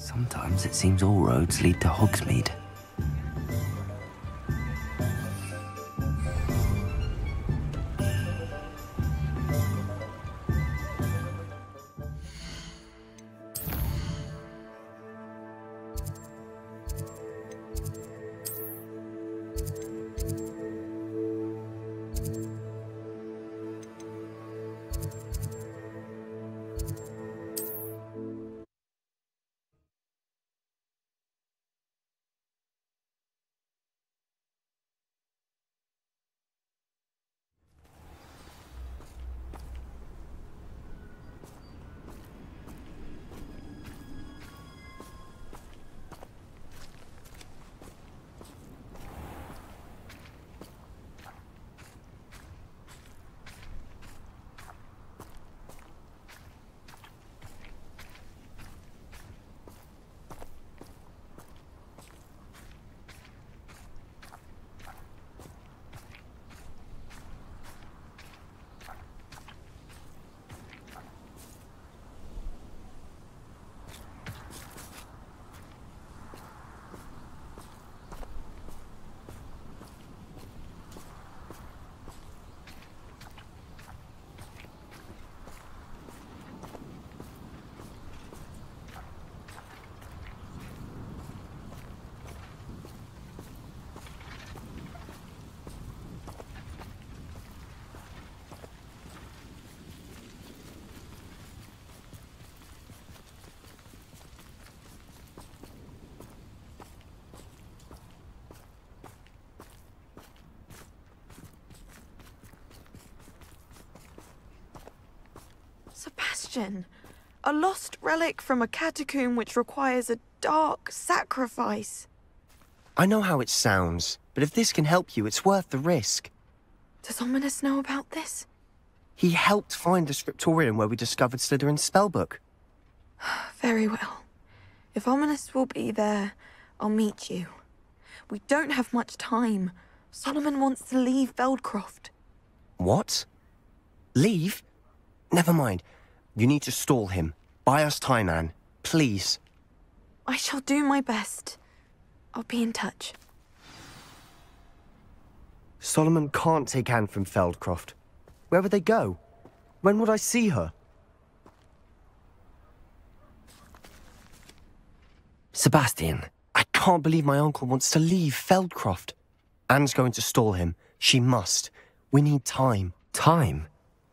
Sometimes it seems all roads lead to Hogsmeade. Sebastian, a lost relic from a catacomb which requires a dark sacrifice. I know how it sounds, but if this can help you, it's worth the risk. Does Ominous know about this? He helped find the scriptorium where we discovered Slytherin's spellbook. Very well. If Ominous will be there, I'll meet you. We don't have much time. Solomon wants to leave Feldcroft. What? Leave? Never mind. You need to stall him. Buy us time, Anne. Please. I shall do my best. I'll be in touch. Solomon can't take Anne from Feldcroft. Where would they go? When would I see her? Sebastian. I can't believe my uncle wants to leave Feldcroft. Anne's going to stall him. She must. We need time. Time?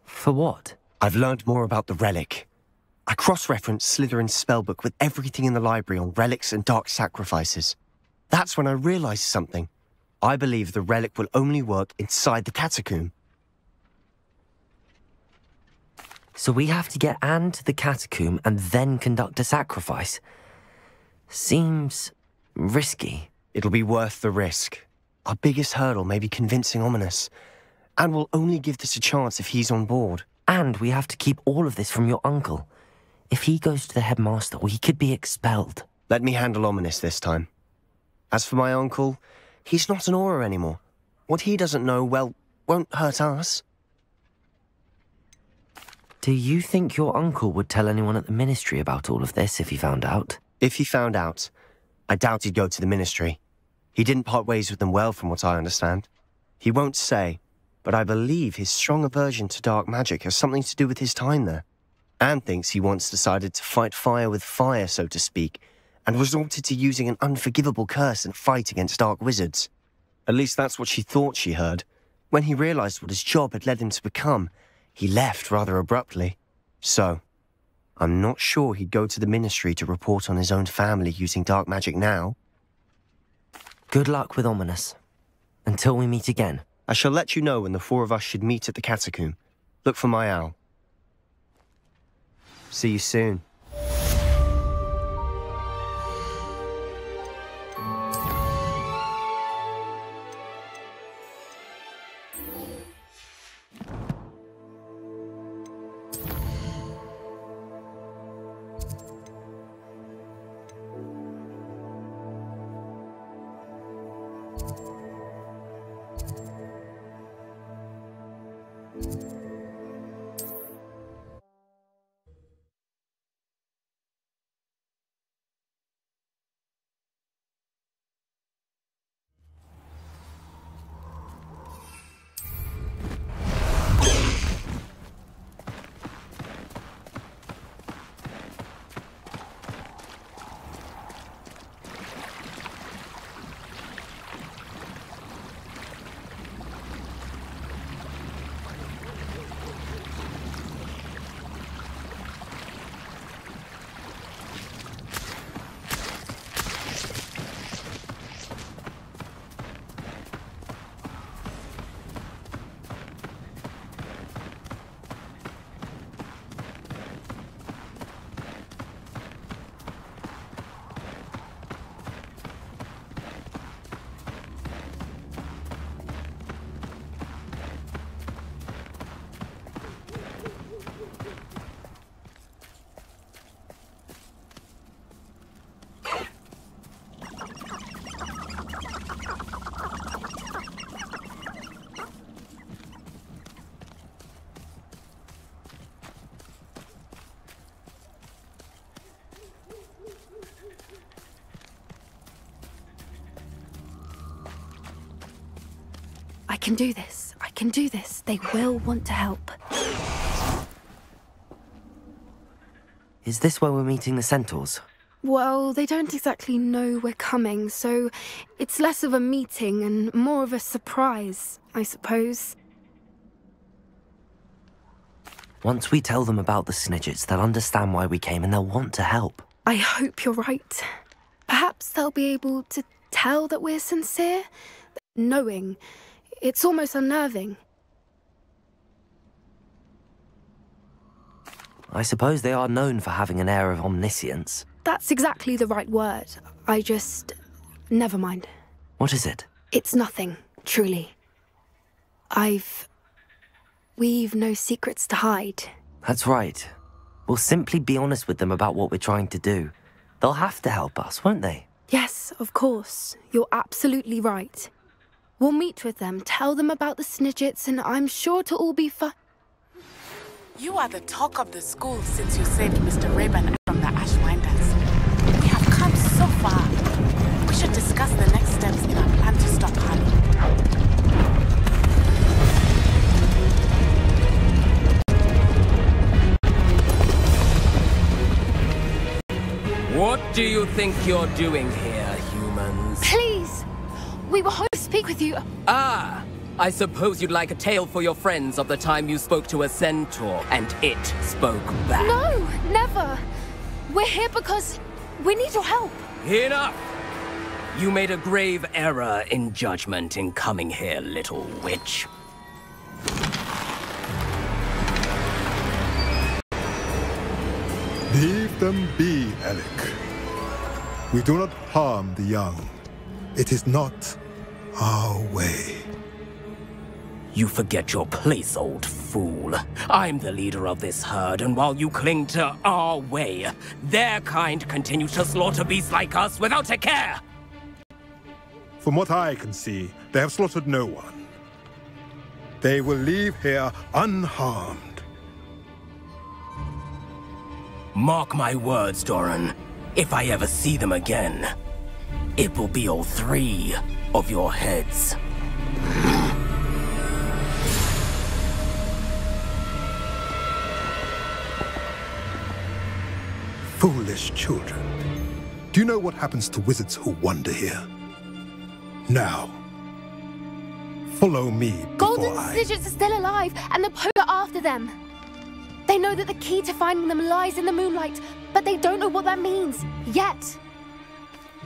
For what? I've learned more about the relic. I cross-referenced Slytherin's spellbook with everything in the library on relics and dark sacrifices. That's when I realized something. I believe the relic will only work inside the catacomb. So we have to get Anne to the catacomb and then conduct a sacrifice. Seems risky. It'll be worth the risk. Our biggest hurdle may be convincing Ominous, and we'll only give this a chance if he's on board. And we have to keep all of this from your uncle. If he goes to the headmaster, we could be expelled. Let me handle Ominous this time. As for my uncle, he's not an Auror anymore. What he doesn't know, well, won't hurt us. Do you think your uncle would tell anyone at the Ministry about all of this if he found out? If he found out, I doubt he'd go to the Ministry. He didn't part ways with them well, from what I understand. He won't say, but I believe his strong aversion to dark magic has something to do with his time there. Anne thinks he once decided to fight fire with fire, so to speak, and resorted to using an unforgivable curse in a fight against dark wizards. At least that's what she thought she heard. When he realized what his job had led him to become, he left rather abruptly. So, I'm not sure he'd go to the Ministry to report on his own family using dark magic now. Good luck with Ominous. Until we meet again. I shall let you know when the four of us should meet at the catacomb. Look for my owl. See you soon. I can do this. I can do this. They will want to help. Is this where we're meeting the centaurs? Well, they don't exactly know we're coming, so it's less of a meeting and more of a surprise, I suppose. Once we tell them about the Snidgets, they'll understand why we came and they'll want to help. I hope you're right. Perhaps they'll be able to tell that we're sincere. Knowing, it's almost unnerving. I suppose they are known for having an air of omniscience. That's exactly the right word. Never mind. What is it? It's nothing, truly. We've no secrets to hide. That's right. We'll simply be honest with them about what we're trying to do. They'll have to help us, won't they? Yes, of course. You're absolutely right. We'll meet with them, tell them about the Snidgets, and I'm sure to all be fine. You are the talk of the school since you saved Mr. Raven from the Ashwinders. We have come so far. We should discuss the next steps in our plan to stop Harley. What do you think you're doing here, humans? Please! We were hoping to speak with you. Ah! I suppose you'd like a tale for your friends of the time you spoke to a centaur, and it spoke back. No, never. We're here because we need your help. Enough! You made a grave error in judgment in coming here, little witch. Leave them be, Alec. We do not harm the young. It is not our way. You forget your place, old fool. I'm the leader of this herd, and while you cling to our way, their kind continue to slaughter beasts like us without a care! From what I can see, they have slaughtered no one. They will leave here unharmed. Mark my words, Doran. If I ever see them again, it will be all 3 of your heads. Foolish children. Do you know what happens to wizards who wander here? Now, follow me Golden Snidgets are still alive, and the Pope are after them. They know that the key to finding them lies in the moonlight, but they don't know what that means, yet.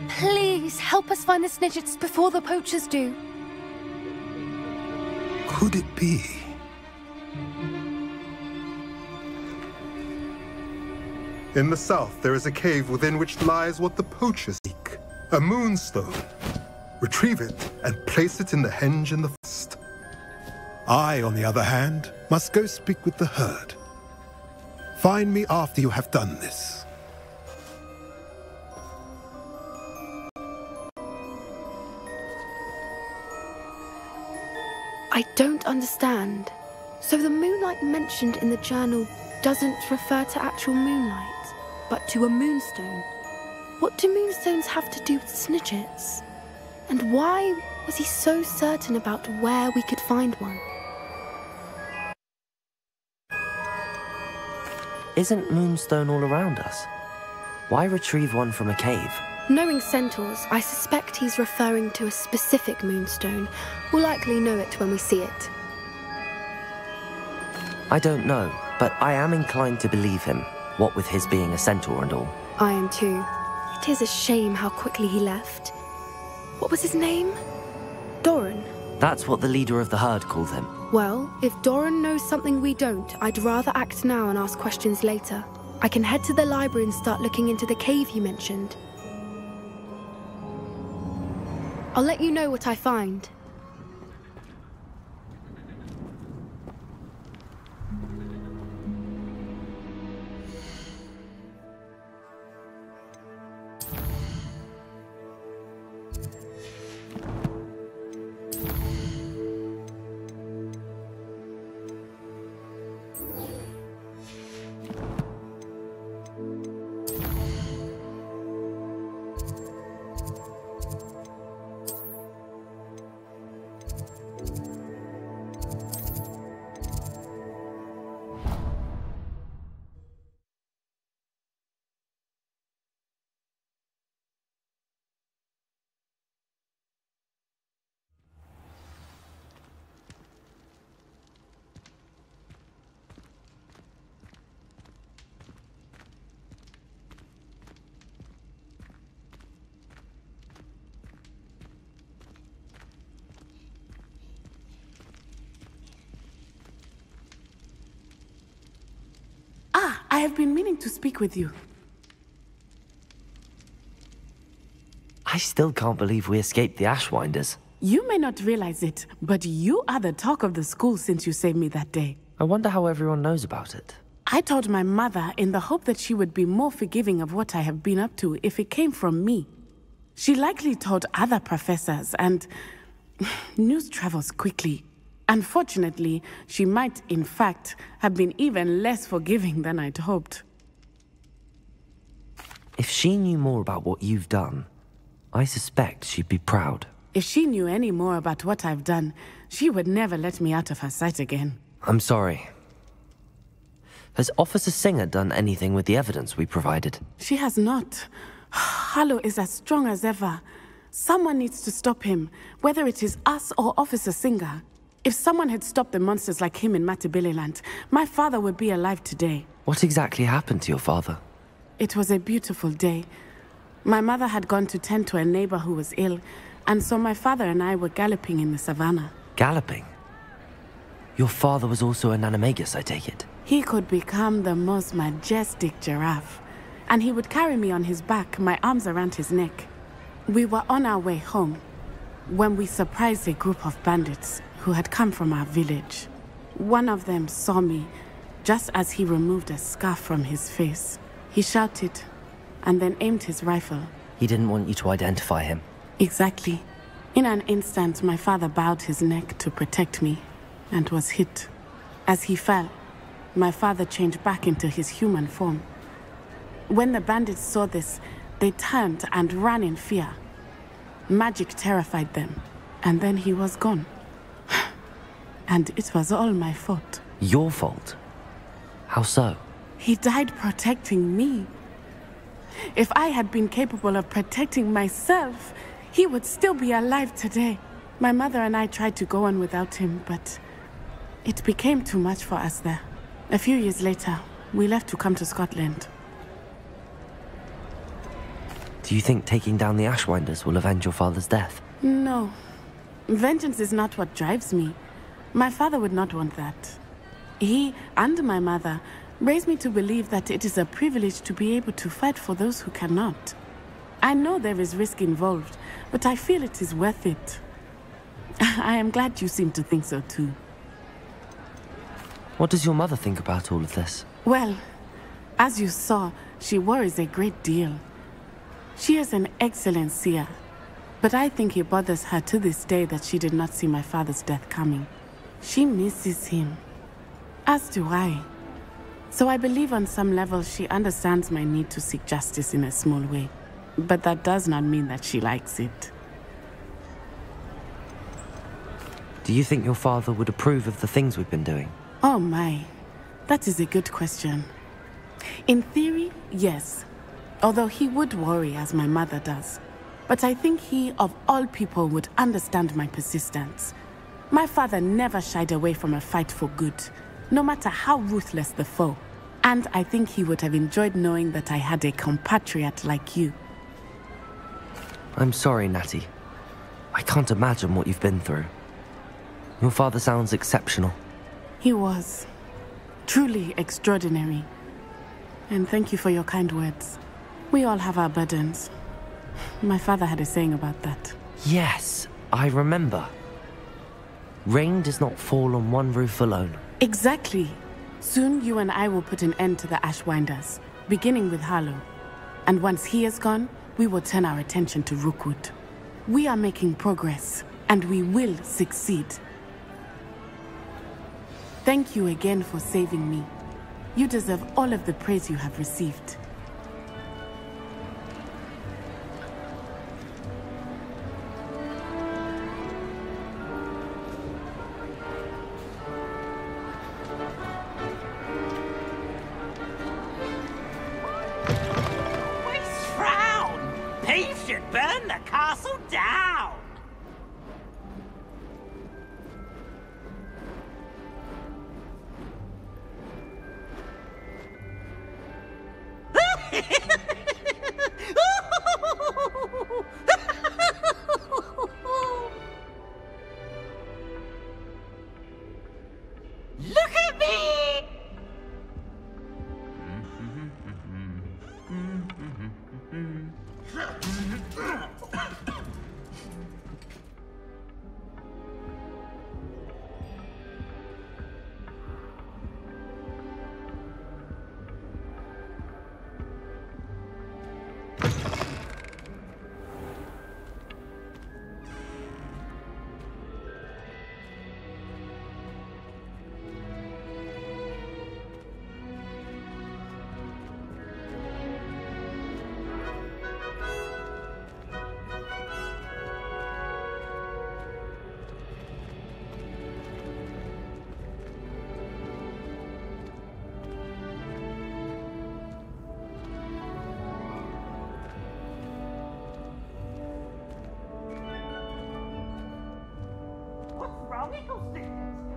Please, help us find the Snidgets before the poachers do. Could it be? In the south, there is a cave within which lies what the poachers seek. A moonstone. Retrieve it and place it in the henge in the forest. I, on the other hand, must go speak with the herd. Find me after you have done this. I don't understand. So the moonlight mentioned in the journal doesn't refer to actual moonlight, but to a moonstone. What do moonstones have to do with Snidgets? And why was he so certain about where we could find one? Isn't Moonstone all around us? Why retrieve one from a cave? Knowing centaurs, I suspect he's referring to a specific moonstone. We'll likely know it when we see it. I don't know, but I am inclined to believe him, what with his being a centaur and all. I am too. It is a shame how quickly he left. What was his name? Doran. That's what the leader of the herd called him. Well, if Doran knows something we don't, I'd rather act now and ask questions later. I can head to the library and start looking into the cave you mentioned. I'll let you know what I find. I have been meaning to speak with you. I still can't believe we escaped the Ashwinders. You may not realize it, but you are the talk of the school since you saved me that day. I wonder how everyone knows about it. I told my mother in the hope that she would be more forgiving of what I have been up to if it came from me. She likely told other professors, and news travels quickly. Unfortunately, she might, in fact, have been even less forgiving than I'd hoped. If she knew more about what you've done, I suspect she'd be proud. If she knew any more about what I've done, she would never let me out of her sight again. I'm sorry. Has Officer Singer done anything with the evidence we provided? She has not. Sallow is as strong as ever. Someone needs to stop him, whether it is us or Officer Singer. If someone had stopped the monsters like him in Matabeleland, my father would be alive today. What exactly happened to your father? It was a beautiful day. My mother had gone to tend to a neighbor who was ill, and so my father and I were galloping in the savannah. Galloping? Your father was also an animagus, I take it? He could become the most majestic giraffe, and he would carry me on his back, my arms around his neck. We were on our way home. when we surprised a group of bandits who had come from our village. One of them saw me just as he removed a scarf from his face. He shouted and then aimed his rifle. He didn't want you to identify him. Exactly. In an instant, my father bowed his neck to protect me and was hit. As he fell, my father changed back into his human form. When the bandits saw this, they turned and ran in fear. Magic terrified them, and then he was gone. And it was all my fault. Your fault? How so? He died protecting me. If I had been capable of protecting myself, he would still be alive today. My mother and I tried to go on without him, but it became too much for us there. A few years later, we left to come to Scotland. Do you think taking down the Ashwinders will avenge your father's death? No. Vengeance is not what drives me. My father would not want that. He and my mother raised me to believe that it is a privilege to be able to fight for those who cannot. I know there is risk involved, but I feel it is worth it. I am glad you seem to think so too. What does your mother think about all of this? Well, as you saw, she worries a great deal. She is an excellent seer, but I think it bothers her to this day that she did not see my father's death coming. She misses him, as do I. So I believe on some level she understands my need to seek justice in a small way. But that does not mean that she likes it. Do you think your father would approve of the things we've been doing? Oh my, that is a good question. In theory, yes. Although he would worry as my mother does. But I think he, of all people, would understand my persistence. My father never shied away from a fight for good, no matter how ruthless the foe. And I think he would have enjoyed knowing that I had a compatriot like you. I'm sorry, Natty. I can't imagine what you've been through. Your father sounds exceptional. He was. Truly extraordinary. And thank you for your kind words. We all have our burdens. My father had a saying about that. Yes, I remember. Rain does not fall on one roof alone. Exactly. Soon you and I will put an end to the Ashwinders, beginning with Sallow. And once he is gone, we will turn our attention to Rookwood. We are making progress, and we will succeed. Thank you again for saving me. You deserve all of the praise you have received. Burn the castle down! Look at me!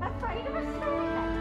Afraid of a snowman?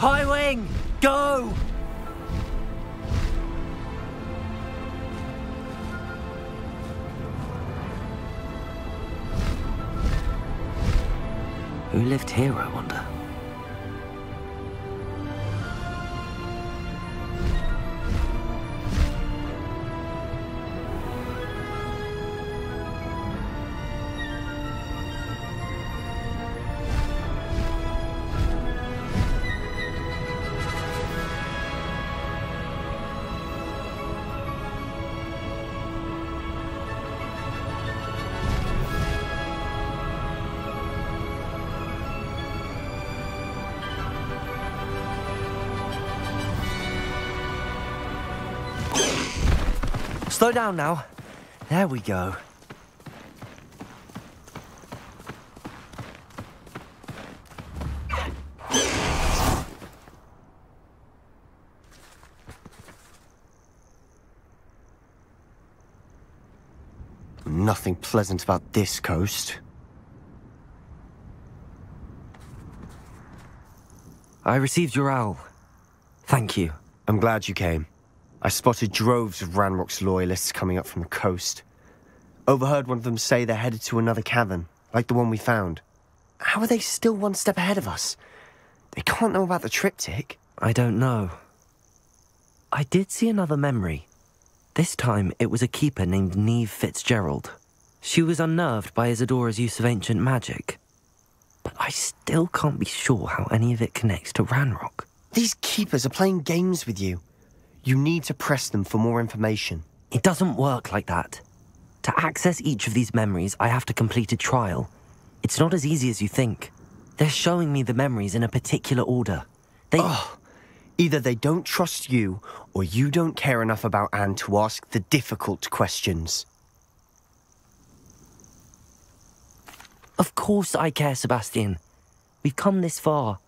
High wing! Go! Who lived here, I wonder? Slow down now. There we go. Nothing pleasant about this coast. I received your owl. Thank you. I'm glad you came. I spotted droves of Ranrock's loyalists coming up from the coast. Overheard one of them say they're headed to another cavern, like the one we found. How are they still one step ahead of us? They can't know about the triptych. I don't know. I did see another memory. This time, it was a keeper named Neve Fitzgerald. She was unnerved by Isadora's use of ancient magic. But I still can't be sure how any of it connects to Ranrock. These keepers are playing games with you. You need to press them for more information. It doesn't work like that. To access each of these memories, I have to complete a trial. It's not as easy as you think. They're showing me the memories in a particular order. Either they don't trust you, or you don't care enough about Anne to ask the difficult questions. Of course I care, Sebastian. We've come this far.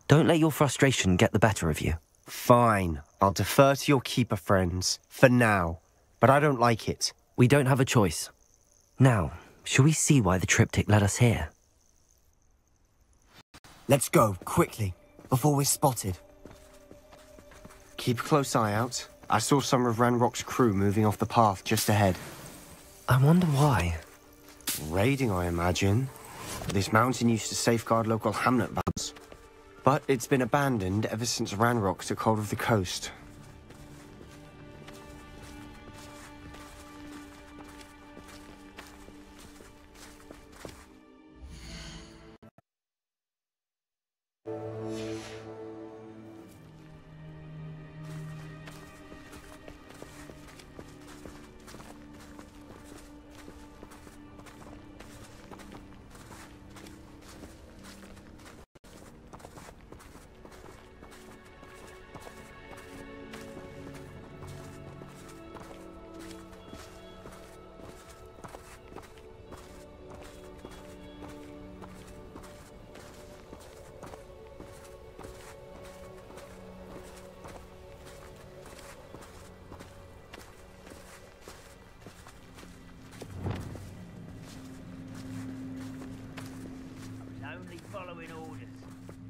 Don't let your frustration get the better of you. Fine. I'll defer to your keeper friends, for now. But I don't like it. We don't have a choice. Now, shall we see why the triptych led us here? Let's go, quickly, before we're spotted. Keep a close eye out. I saw some of Ranrock's crew moving off the path just ahead. I wonder why. Raiding, I imagine. This mountain used to safeguard local hamlet valves. But it's been abandoned ever since Ranrock took hold of the coast. Following orders.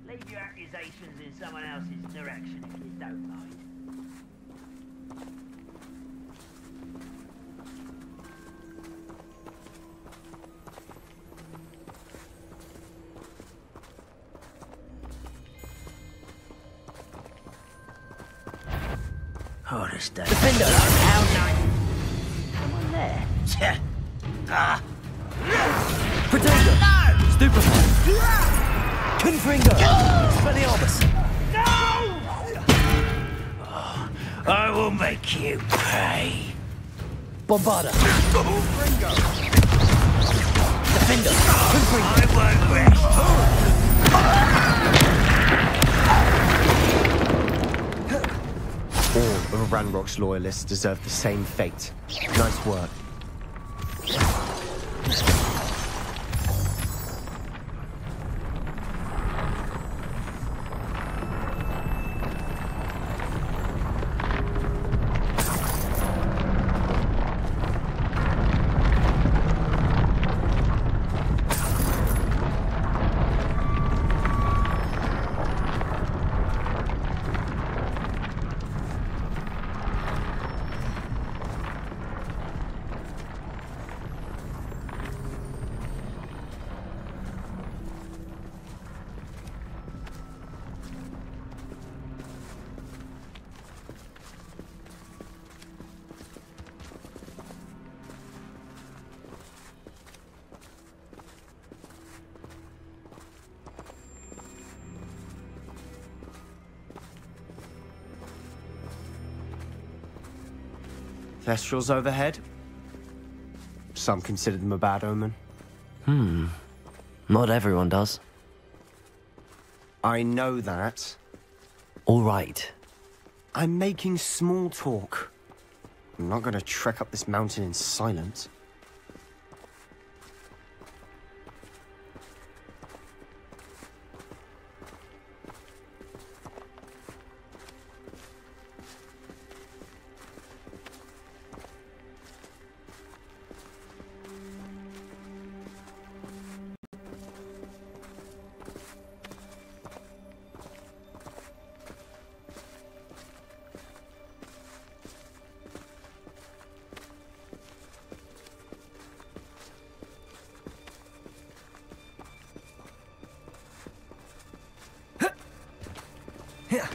Leave your accusations in someone else's direction if you don't mind. Orders don't. Defender! How nice. Someone there. Protector! No! Stupefy! Confringo! Expelliarmus! No! I will make you pay. Bombarda! Confringo! Defender! Confringo! I won't rest. All of Ranrock's loyalists deserve the same fate. Nice work. Thestrals overhead. Some consider them a bad omen. Not everyone does. I know that. All right. I'm making small talk. I'm not going to trek up this mountain in silence. Yeah.